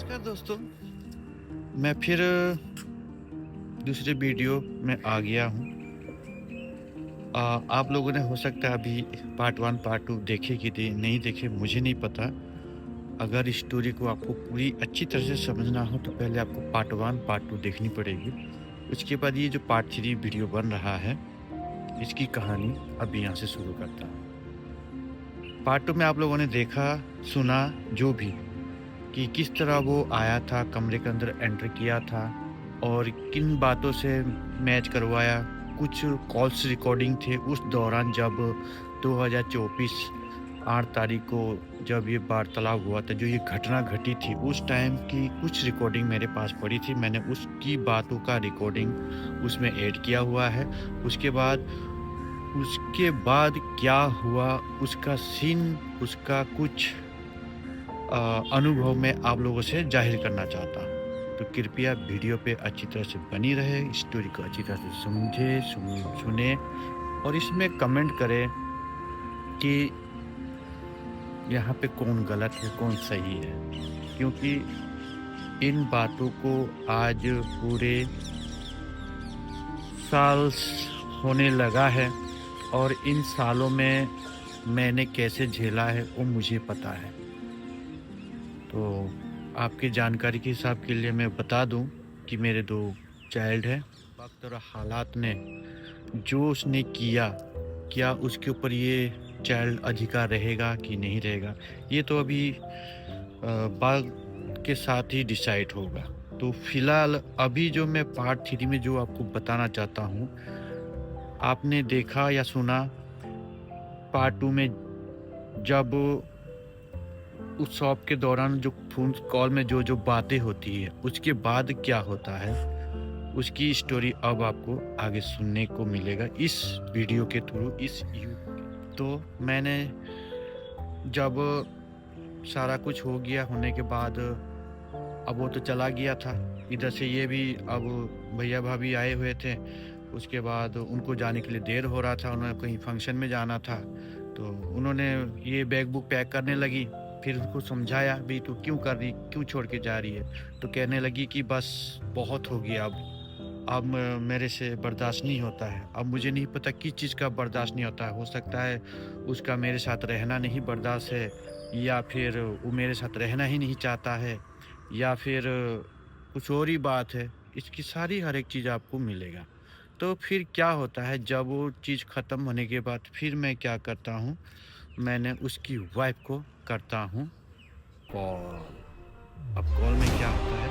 नमस्कार दोस्तों, मैं फिर दूसरे वीडियो में आ गया हूँ। आप लोगों ने हो सकता है अभी पार्ट 1, पार्ट 2 देखे कि नहीं देखे मुझे नहीं पता। अगर स्टोरी को आपको पूरी अच्छी तरह से समझना हो तो पहले आपको पार्ट 1, पार्ट 2 देखनी पड़ेगी। उसके बाद ये जो पार्ट 3 वीडियो बन रहा है, इसकी कहानी अभी यहाँ से शुरू करता हूँ। पार्ट 2 में आप लोगों ने देखा, सुना जो भी कि किस तरह वो आया था, कमरे के अंदर एंटर किया था और किन बातों से मैच करवाया। कुछ कॉल्स रिकॉर्डिंग थे उस दौरान जब 2024 8 तारीख को जब ये वार्तालाप हुआ था, जो ये घटना घटी थी, उस टाइम की कुछ रिकॉर्डिंग मेरे पास पड़ी थी। मैंने उसकी बातों का रिकॉर्डिंग उसमें ऐड किया हुआ है। उसके बाद क्या हुआ, उसका सीन, उसका कुछ अनुभव मैं आप लोगों से जाहिर करना चाहता हूँ। तो कृपया वीडियो पे अच्छी तरह से बनी रहे, स्टोरी को अच्छी तरह से सुने और इसमें कमेंट करें कि यहाँ पे कौन गलत है, कौन सही है। क्योंकि इन बातों को आज पूरे साल होने लगा है और इन सालों में मैंने कैसे झेला है वो मुझे पता है। तो आपकी जानकारी के हिसाब के लिए मैं बता दूं कि मेरे 2 चाइल्ड हैं। वक्त और हालात ने जो उसने किया, क्या उसके ऊपर ये चाइल्ड अधिकार रहेगा कि नहीं रहेगा, ये तो अभी वक्त के साथ ही डिसाइड होगा। तो फिलहाल अभी जो मैं पार्ट 3 में जो आपको बताना चाहता हूँ, आपने देखा या सुना पार्ट 2 में जब उस शॉप के दौरान जो फ़ोन कॉल में जो बातें होती है, उसके बाद क्या होता है, उसकी स्टोरी अब आपको आगे सुनने को मिलेगा इस वीडियो के थ्रू, इस यू तो मैंने जब सारा कुछ हो गया होने के बाद, अब वो तो चला गया था। इधर से ये भी अब भैया-भाभी आए हुए थे। उसके बाद उनको जाने के लिए देर हो रहा था, उन्हें कहीं फंक्शन में जाना था। तो उन्होंने ये बैग बुक पैक करने लगी। फिर उसको समझाया, "भई तू क्यों कर रही, क्यों छोड़ के जा रही है?" तो कहने लगी कि बस बहुत हो गया अब मेरे से बर्दाश्त नहीं होता है। अब मुझे नहीं पता किस चीज़ का बर्दाश्त नहीं होता है। हो सकता है उसका मेरे साथ रहना नहीं बर्दाश्त है, या फिर वो मेरे साथ रहना ही नहीं चाहता है, या फिर कुछ और ही बात है। इसकी सारी हर एक चीज़ आपको मिलेगा। तो फिर क्या होता है, जब वो चीज़ ख़त्म होने के बाद फिर मैं क्या करता हूँ, मैंने उसकी वाइफ़ को करता हूँ कॉल। अब कॉल में क्या होता है,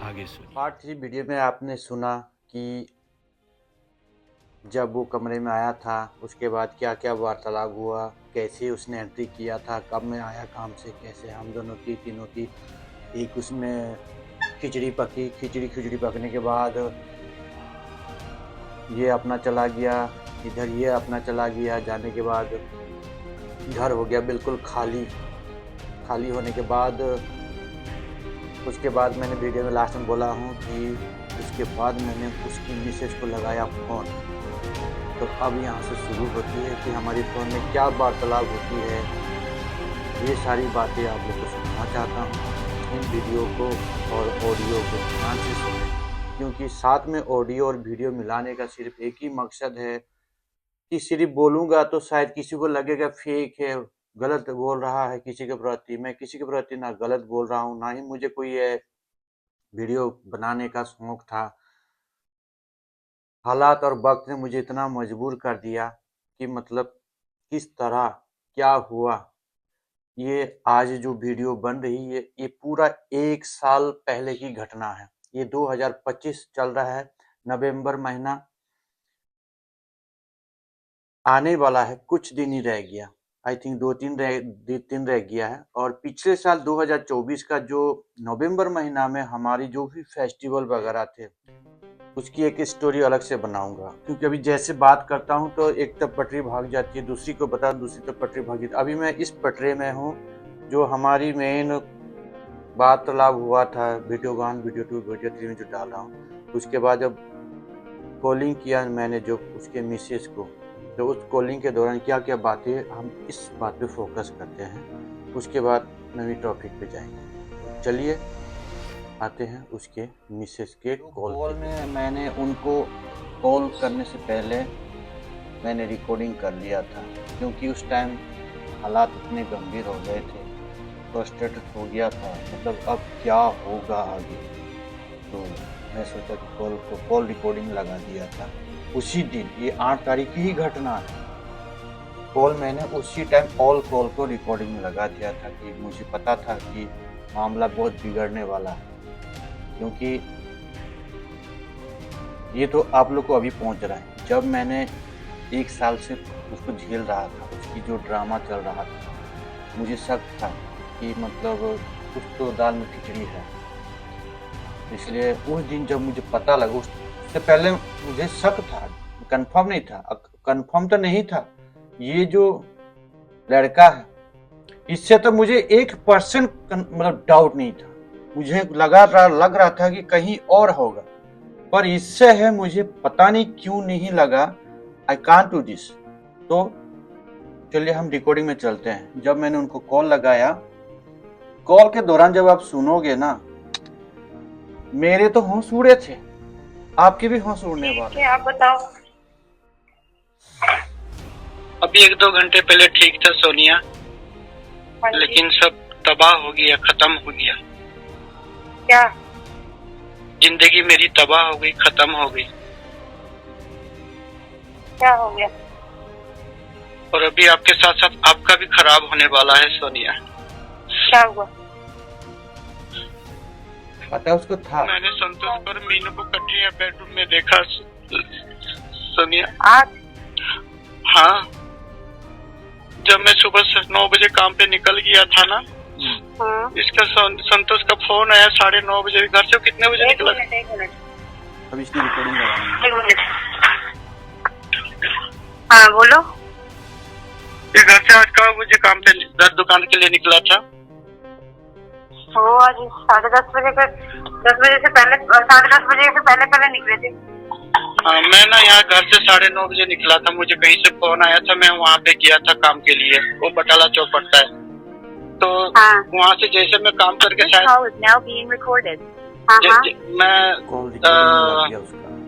आगे सुनिए। पार्ट 3 वीडियो में आपने सुना कि जब वो कमरे में आया था, उसके बाद क्या-क्या वार्तालाप हुआ, कैसे उसने एंट्री किया था, कब मैं आया काम से, कैसे हम दोनों की, तीनों की एक उसमें खिचड़ी पकी। खिचड़ी पकने के बाद ये अपना चला गया, इधर ये अपना चला गया। जाने के बाद घर हो गया बिल्कुल खाली। खाली होने के बाद उसके बाद मैंने वीडियो में लास्ट में बोला हूँ कि उसके बाद मैंने उसकी मिसेज को लगाया फ़ोन। तो अब यहाँ से शुरू होती है कि हमारी फ़ोन में क्या वार्तालाप होती है। ये सारी बातें आप लोग को सुनाना चाहता हूँ। इन वीडियो को और ऑडियो को ध्यान से सुनें, क्योंकि साथ में ऑडियो और वीडियो मिलाने का सिर्फ़ एक ही मकसद है कि सिर्फ़ बोलूँगा तो शायद किसी को लगेगा फ़ेक है, गलत बोल रहा है किसी के प्रति। मैं किसी के प्रति ना गलत बोल रहा हूँ, ना ही मुझे कोई ये वीडियो बनाने का शौक था। हालात और वक़्त ने मुझे इतना मजबूर कर दिया कि मतलब किस तरह, क्या हुआ, ये आज जो वीडियो बन रही है, ये पूरा 1 साल पहले की घटना है। ये 2025 चल रहा है, नवंबर महीना आने वाला है, कुछ दिन ही रह गया। आई थिंक 2-3 रह गया है। और पिछले साल 2024 का जो नवंबर महीना में हमारी जो भी फेस्टिवल वगैरह थे, उसकी एक स्टोरी अलग से बनाऊँगा। क्योंकि अभी जैसे बात करता हूँ तो एक तरफ पटरी भाग जाती है, दूसरी को बता दूसरी तरफ पटरी भाग जाती है। अभी मैं इस पटरी में हूँ, जो हमारी मेन वार्तालाप हुआ था वीडियो 1, वीडियो 2, वीडियो 3 में जो डाला हूँ। उसके बाद जब कॉलिंग किया मैंने जो उसके मिसेज को, तो उस कॉलिंग के दौरान क्या-क्या बातें, हम इस बात पे फ़ोकस करते हैं। उसके बाद नई टॉपिक पे जाएँगे। चलिए आते हैं उसके मिसेस के कॉल में। मैंने उनको कॉल करने से पहले मैंने रिकॉर्डिंग कर लिया था, क्योंकि उस टाइम हालात इतने गंभीर हो गए थे, फ्रस्ट्रेटेड हो गया था, मतलब अब क्या होगा आगे। तो मैं सोचा कि कॉल रिकॉर्डिंग लगा दिया था उसी दिन। ये 8 तारीख की ही घटना है। कॉल मैंने उसी टाइम ऑल कॉल को रिकॉर्डिंग में लगा दिया था कि मुझे पता था कि मामला बहुत बिगड़ने वाला है, क्योंकि ये तो आप लोग को अभी पहुंच रहा है। जब मैंने 1 साल से उसको झेल रहा था, उसकी जो ड्रामा चल रहा था, मुझे शक था कि मतलब कुछ तो दाल में खिचड़ी है। इसलिए उस दिन जब मुझे पता लगा, उससे पहले मुझे शक था, कंफर्म नहीं था। कंफर्म तो नहीं था, ये जो लड़का है इससे तो मुझे 1% मतलब डाउट नहीं था। मुझे लग रहा था कि कहीं और होगा, पर इससे है मुझे पता नहीं क्यों नहीं लगा। I can't do this. तो चलिए हम रिकॉर्डिंग में चलते हैं। जब मैंने उनको कॉल लगाया, कॉल के दौरान जब आप सुनोगे ना, मेरे तो होश उड़े थे, आपके भी होश उड़ने वाले। आप बताओ। अभी 1-2 घंटे पहले ठीक था सोनिया, लेकिन सब तबाह हो गया, खत्म हो गया। क्या? जिंदगी मेरी तबाह हो गई, खत्म हो गई। क्या हो गया? और अभी आपके साथ साथ आपका भी खराब होने वाला है सोनिया। क्या हुआ? पता है उसको था। मैंने संतोष और मीनू को कटी बेडरूम में देखा सोनिया। आज? हाँ, जब मैं सुबह 9 बजे काम पे निकल गया था ना, इसका संतोष का फोन आया 9:30 बजे। घर से कितने बजे निकला? एक मिनट। अब इसकी रिकॉर्डिंग लगाएंगे। एक मिनट। हाँ बोलो। ये घर से आज कहाँ मुझे काम पे दुकान के लिए निकला था? वो आज 10:30 बजे के 10 बजे से पहले 10:30 बजे से पहले निकले थे। हाँ, मैं ना यहाँ घर से 9:30 बजे निकला था। मुझे कहीं से फोन आया था, मैं वहाँ पे गया था काम के लिए। वो बटाला चौक पड़ता है, तो वहाँ से जैसे मैं काम करके शायद मैं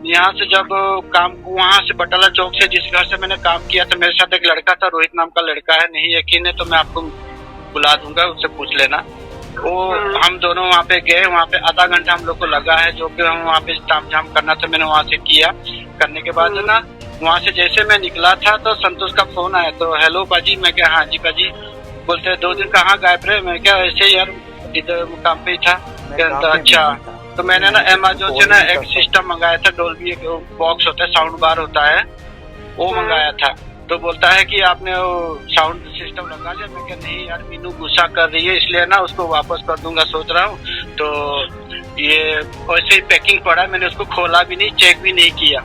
यहाँ से जब काम वहाँ से बटाला चौक से जिस घर से मैंने काम किया था, मेरे साथ एक लड़का था, रोहित नाम का लड़का है। नहीं यकीन है तो मैं आपको बुला दूंगा, उससे पूछ लेना। वो हम दोनों वहाँ पे गए। वहाँ पे आधा घंटा हम लोग को लगा है, जो कि हम वहाँ पे ताम झाम करना था, मैंने वहाँ से किया। करने के बाद ना वहाँ से जैसे मैं निकला था तो संतोष का फोन आया। तो हेलो बाजी, मैं क्या? हाँ जी बाजी। बोलते 2 दिन कहाँ गायब रहे? मैं क्या ऐसे यार इधर काम पे ही था। अच्छा, तो मैंने ना अमेज़न से ना एक सिस्टम मंगाया था, डोल्बी बॉक्स होता है, साउंड बार होता है, वो मंगाया था। तो बोलता है कि आपने वो साउंड सिस्टम लगा लिया? मैं क्या नहीं यार, मीनू गुस्सा कर रही है इसलिए ना उसको वापस कर दूंगा सोच रहा हूँ। तो ये वैसे ही पैकिंग पड़ा, मैंने उसको खोला भी नहीं, चेक भी नहीं किया।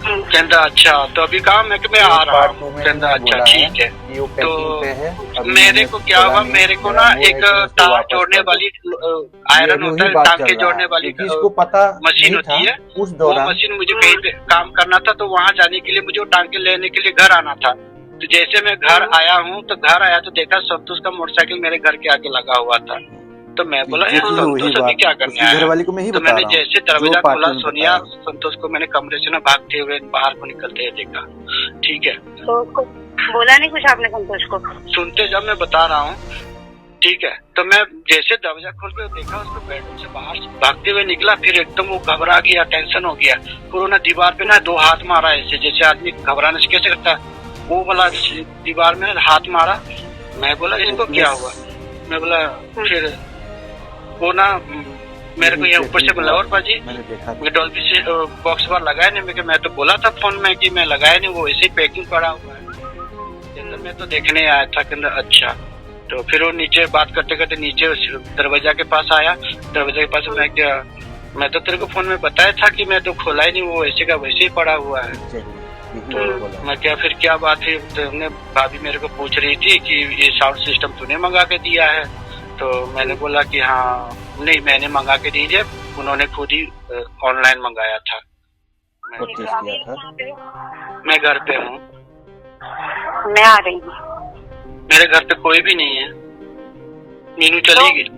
कहता अच्छा, तो अभी कहा मैं कि मैं आ रहा हूँ। कहता अच्छा ठीक है। तो मेरे को क्या हुआ, मेरे को ना एक तार जोड़ने वाली आयरन होता है, टांके जोड़ने वाली मशीन होती है, वो मशीन मुझे कहीं पे काम करना था। तो वहाँ जाने के लिए मुझे वो टांके लेने के लिए घर आना था। तो जैसे मैं घर आया हूँ, तो घर आया तो देखा संतोष का मोटरसाइकिल मेरे घर के आगे लगा हुआ था। तो मैं बोला संतोष अभी क्या करने आया है? तो मैंने जैसे दरवाजा खोला सोनिया, संतोष को मैंने कमरे से ना भागते हुए बाहर को निकलते हुए देखा। ठीक है, तो बोला नहीं कुछ आपने संतोष को? सुनते जब मैं बता रहा हूँ, ठीक है। तो मैं जैसे दरवाजा खोल के देखा उसको बेडरूम से बाहर भागते हुए निकला, फिर एकदम वो घबरा गया, टेंशन हो गया। फिर उन्होंने दीवार पे ना 2 हाथ मारा ऐसे, जैसे आदमी घबराने से कैसे करता है, वो वाला दीवार में हाथ मारा। मैं बोला इसको क्या हुआ? मैं बोला फिर वो ना मेरे को ये ऊपर से बोला और बाजी मैं डॉल्बी से बॉक्स बार लगाया नहीं। मैं तो बोला था फोन में कि मैं लगाया नहीं, वो ऐसे ही पैकिंग पड़ा हुआ है। तो मैं तो देखने आया था कि अच्छा। तो फिर वो नीचे बात करते करते नीचे दरवाजा के पास आया। दरवाजा के पास मैं तो तेरे को फोन में बताया था कि मैं तो खोला ही नहीं, वो ऐसे का वैसे ही पड़ा हुआ है। तो मैं क्या फिर क्या बात है? तो भाभी मेरे को पूछ रही थी कि ये साउंड सिस्टम तूने मंगा के दिया है? तो मैंने बोला कि हाँ नहीं, मैंने मंगा के दीजिए, उन्होंने खुद ही ऑनलाइन मंगाया था। मैं घर पे हूँ, मैं आ रही हूँ। मेरे घर पे कोई भी नहीं है। मीनू चली गई।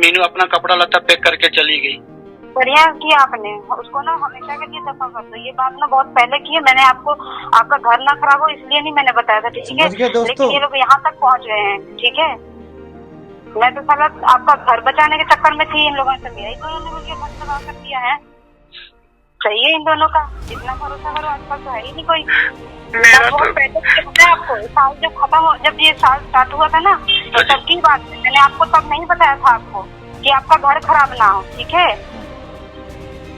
मीनू अपना कपड़ा लत्ता पैक करके चली गई। बढ़िया किया आपने, उसको ना हमेशा के लिए दफा कर दो। ये बात ना बहुत पहले की है मैंने, आपको आपका घर ना खराब हो इसलिए नहीं मैंने बताया था, ठीक है? लेकिन ये लोग यहाँ तक पहुँच गए हैं, ठीक है? मैं तो साला आपका घर बचाने के चक्कर में थी, इन लोगों ने तो मेरा ही दोनों ने मुझे घर तबाह कर दिया है। सही है इन दोनों का, इतना भरोसा करो आजकल तो है ही नहीं कोई। बहुत पहले पता है आपको, साल जब खत्म हो, जब ये साल स्टार्ट हुआ था ना तो तब की बात है, मैंने आपको तब नहीं बताया था आपको कि आपका घर खराब ना हो, ठीक है?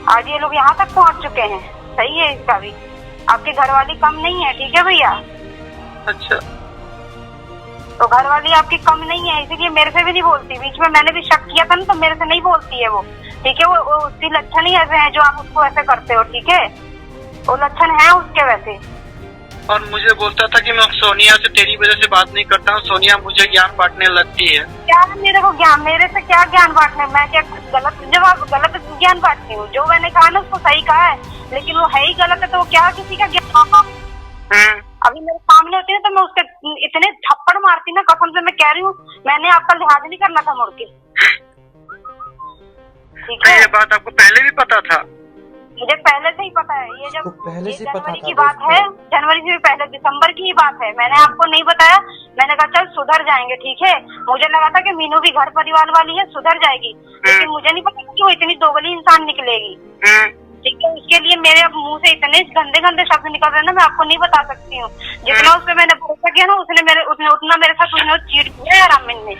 आज ये लोग यहाँ तक पहुँच चुके हैं, सही है इसका भी। आपकी घरवाली कम नहीं है, ठीक है भैया? अच्छा, तो घरवाली आपकी कम नहीं है, इसीलिए मेरे से भी नहीं बोलती। बीच में मैंने भी शक किया था ना, तो मेरे से नहीं बोलती है वो, ठीक है? वो उसकी लक्षण ही ऐसे हैं जो आप उसको ऐसे करते हो, ठीक है? वो लक्षण है उसके वैसे। और मुझे बोलता था कि मैं सोनिया से तेरी वजह से बात नहीं करता हूँ, सोनिया मुझे ज्ञान बांटने लगती है। क्या मेरे को ज्ञान, मेरे से क्या ज्ञान बांटने? मैं क्या गलत जवाब, गलत ज्ञान बांटती हूँ? जो मैंने कहा ना उसको सही कहा है, लेकिन वो है ही गलत है, तो क्या किसी का ज्ञान? अभी मेरे सामने होती है तो मैं उसके इतने थप्पड़ मारती ना, कसम से मैं कह रही हूँ, मैंने आपका लिहाज नहीं करना था मुड़ के, ठीक है? ये बात आपको पहले भी पता था? मुझे पहले से ही पता है, ये जब पहले से पता जनवरी था की बात है, जनवरी से भी पहले दिसंबर की ही बात है। मैंने आपको नहीं बताया, मैंने कहा चल सुधर जाएंगे, ठीक है? मुझे लगा था कि मीनू भी घर परिवार वाली है, सुधर जाएगी, लेकिन मुझे नहीं पता कि वो इतनी दोगली इंसान निकलेगी, ठीक है? उसके लिए मेरे अब मुंह से इतने गंदे गंदे शब्द निकल रहे हैं ना, मैं आपको नहीं बता सकती हूँ। जितना उसपे मैंने भरोसा किया ना, उसने उतना मेरे साथ उसने चीट किया है रामिन ने,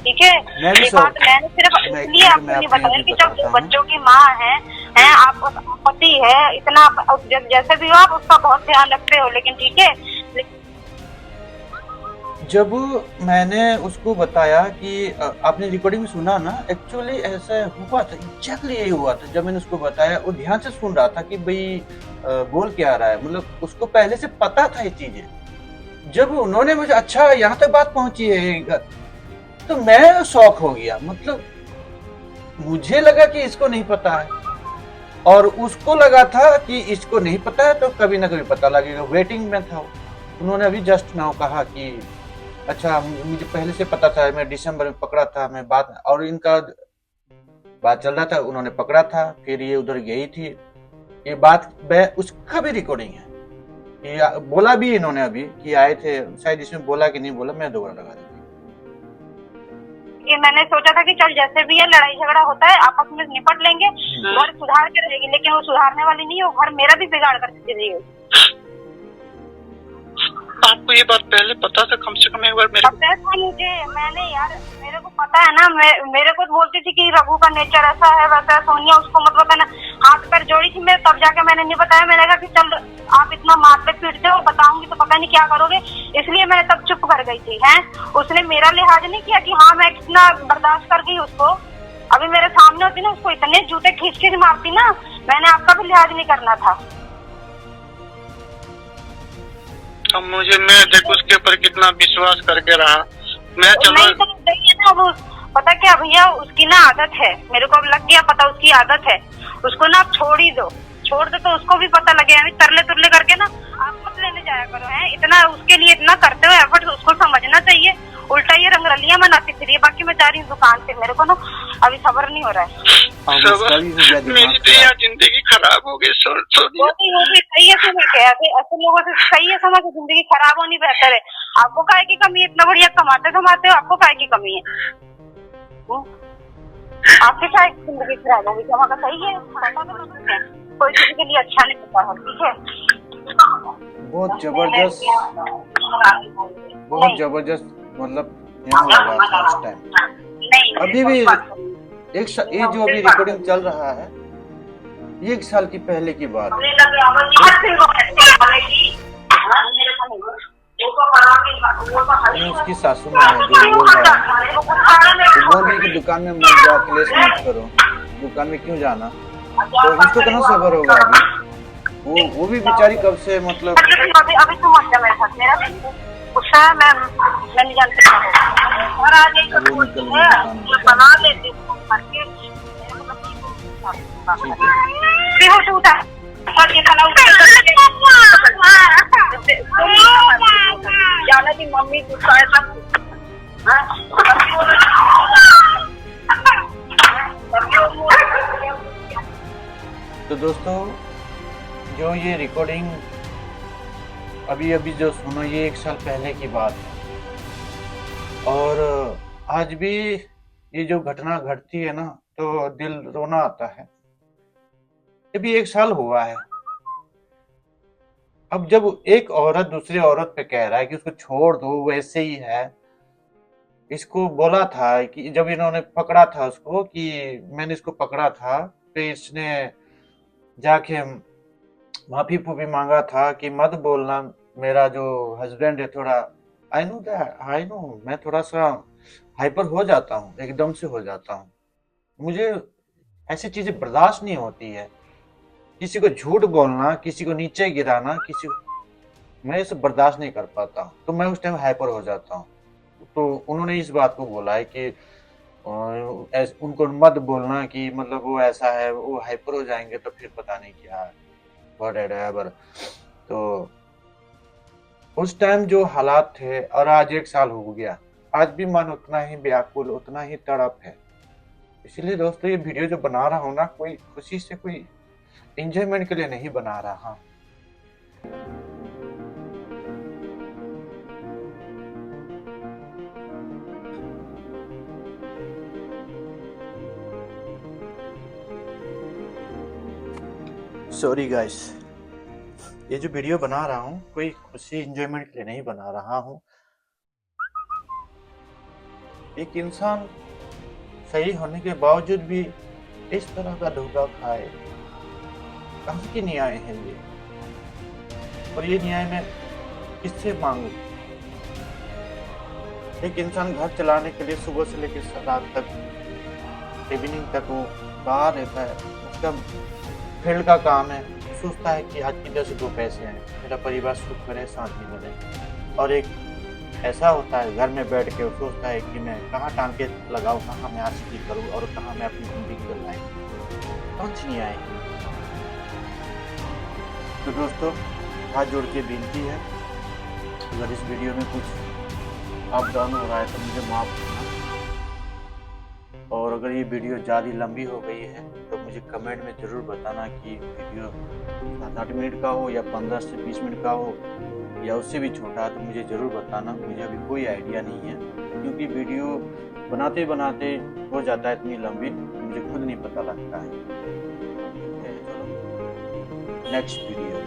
ठीक है? ये बात मैंने सिर्फ इसलिए आपको नहीं बताया कि जब बच्चों की माँ है आप पति है, इतना जैसे भी हो आप उसका बहुत ध्यान रखते हो, लेकिन ठीक है। जब मैंने उसको बताया कि आपने रिकॉर्डिंग में सुना ना, एक्चुअली ऐसा हुआ था, एग्जैक्टली यही हुआ था। जब मैंने उसको बताया, वो ध्यान से सुन रहा था कि भाई बोल क्या रहा है, मतलब उसको पहले से पता था ये चीजें। जब उन्होंने मुझे अच्छा यहाँ तक बात पहुंची है तो मैं शॉक हो गया। मतलब मुझे लगा कि इसको नहीं पता है और उसको लगा था कि इसको नहीं पता है, तो कभी ना कभी पता लगेगा। वेटिंग में था। उन्होंने अभी जस्ट नाउ कहा कि अच्छा मुझे पहले से पता था, मैं दिसंबर में पकड़ा था, मैं बात और इनका बात चल रहा था, उन्होंने पकड़ा था, फिर ये उधर गई थी। ये बात उसका भी रिकॉर्डिंग है, ये बोला भी इन्होंने अभी कि आए थे, शायद इसमें बोला कि नहीं बोला, मैं दोबारा लगा देती। कि मैंने सोचा था कि चल जैसे भी है लड़ाई झगड़ा होता है आपस में निपट लेंगे, घर सुधार के रहेगी, लेकिन वो सुधारने वाली नहीं है, वो घर मेरा भी बिगाड़ कर दे रही है। आपको ये बात पहले पता था? कम से कम एक बार मेरे पता था मुझे, मैंने यार मेरे को पता है ना, मेरे को बोलती थी कि रघु का नेचर ऐसा है वैसा है, सोनिया उसको मत बताना, हाथ पैर जोड़ी थी मैं, तब जाके मैंने नहीं बताया। मैंने कहा कि चल आप इतना मारते पीटते हो, बताऊंगी तो पता नहीं क्या करोगे, इसलिए मैं तब चुप कर गई थी। हैं उसने मेरा लिहाज नहीं किया कि हाँ मैं कितना बर्दाश्त कर गई उसको। अभी मेरे सामने होती ना, उसको इतने जूते खींच के मारती ना, मैंने आपका भी लिहाज नहीं करना था। अब मुझे, मैं देखो उसके ऊपर कितना विश्वास करके रहा मैं। चलो नहीं तो ना, वो पता क्या भैया, उसकी ना आदत है, मेरे को अब लग गया पता, उसकी आदत है। उसको ना आप छोड़ ही दो, छोड़ दो तो उसको भी पता लगे। तरले तुरले करके ना आप मत लेने जाया करो, है इतना उसके लिए इतना करते हो एफर्ट, उसको समझना चाहिए। उल्टा ये रंगरलियां मनाती फिर ये। बाकी मैं जा रही हूँ दुकान से, मेरे को ना अभी सब्र नहीं हो रहा है। मेरी तो यार जिंदगी खराब हो गई। वो भी सही है, समझ के ऐसे लोगों से सही है, समझ जिंदगी खराब होनी बेहतर है। आपको काहे की कमी है? इतना बढ़िया कमाते हो, आपको काहे की कमी है? आपकी काहे जिंदगी खराब होगी? जमा का सही है, कोई किसी के लिए अच्छा नहीं होता है, ठीक है? बहुत जबरदस्त मतलब यहाँ लगा था उस टाइम। अभी भी ये जो अभी रिकॉर्डिंग चल रहा है, 1 साल की पहले की बात है। उसकी सासू माँ है जो बोल रहा है, वो बोल रही कि दुकान में मत जाओ, क्लेश मत करो, दुकान में क्यों जाना। तो उसको कहाँ सब्र होगा अभी? वो भी बेचारी कब से मतलब अभी तो मत जा मेरे साथ, मेरा गुस्सा है, मैं नहीं जानती और आ गई बना लेती हूँ। जाना की मम्मी गुस्सा है सब तो दोस्तों, जो ये रिकॉर्डिंग अभी अभी जो सुनो, ये 1 साल पहले की बात है। और आज भी ये जो घटना घटती है ना, तो दिल रोना आता है। ये भी 1 साल हुआ है। अब जब एक औरत दूसरी औरत पे कह रहा है कि उसको छोड़ दो, वैसे ही है। इसको बोला था कि जब इन्होंने पकड़ा था उसको, कि मैंने इसको पकड़ा था, तो इसने जाके माफी भी मांगा था कि मत बोलना, मेरा जो हस्बैंड है थोड़ा, आई नो मैं थोड़ा सा हाइपर हो जाता हूँ, एकदम से हो जाता हूँ। मुझे ऐसी चीजें बर्दाश्त नहीं होती है। किसी को झूठ बोलना, किसी को नीचे गिराना, किसी को, मैं ये सब बर्दाश्त नहीं कर पाता हूँ, तो मैं उस टाइम हाइपर हो जाता हूँ। तो उन्होंने इस बात को बोला है कि उनको मत बोलना कि मतलब वो ऐसा है, वो हाइपर हो जाएंगे तो फिर पता नहीं क्या है, व्हाटएवर। तो उस टाइम जो हालात थे, और आज 1 साल हो गया, आज भी मन उतना ही व्याकुल, उतना ही तड़प है। इसलिए दोस्तों, ये वीडियो जो बना रहा हूँ ना, कोई खुशी से, कोई एंजॉयमेंट के लिए नहीं बना रहा। सॉरी गाइस, ये जो वीडियो बना रहा हूँ, कोई खुशी एंजॉयमेंट के लिए नहीं बना रहा हूँ। एक इंसान सही होने के बावजूद भी इस तरह का धोखा खाए, कहाँ की न्याय है ये? और ये न्याय मैं किससे मांगू? एक इंसान घर चलाने के लिए सुबह से लेकर रात तक, इवनिंग तक वो बाहर रहता है, उसका फील्ड का काम है, सोचता है कि आज किधर से 2 पैसे आए, मेरा परिवार सुख करे, शांति बने। और एक ऐसा होता है, घर में बैठ के वो सोचता है कि मैं कहाँ टांके लगाऊं, कहाँ मैं आशिकी करूं, और कहाँ मैं अपनी जिंदगी चलाऊं। कौन सी न्याय है? तो दोस्तों, हाथ जोड़ के विनती है, अगर इस वीडियो में कुछ अप डाउन हो रहा है तो मुझे माफ करना। और अगर ये वीडियो ज़्यादा लंबी हो गई है तो मुझे कमेंट में ज़रूर बताना कि वीडियो 7-8 मिनट का हो, या 15 से 20 मिनट का हो, या उससे भी छोटा है, तो मुझे ज़रूर बताना। मुझे अभी कोई आइडिया नहीं है, क्योंकि वीडियो बनाते बनाते हो जाता है इतनी लंबी, मुझे खुद नहीं पता लगता है। नेक्स्ट वीडियो,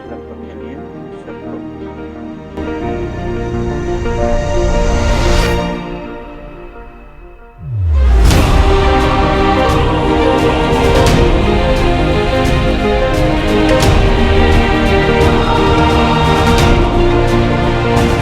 तब तक के लिए सब लोग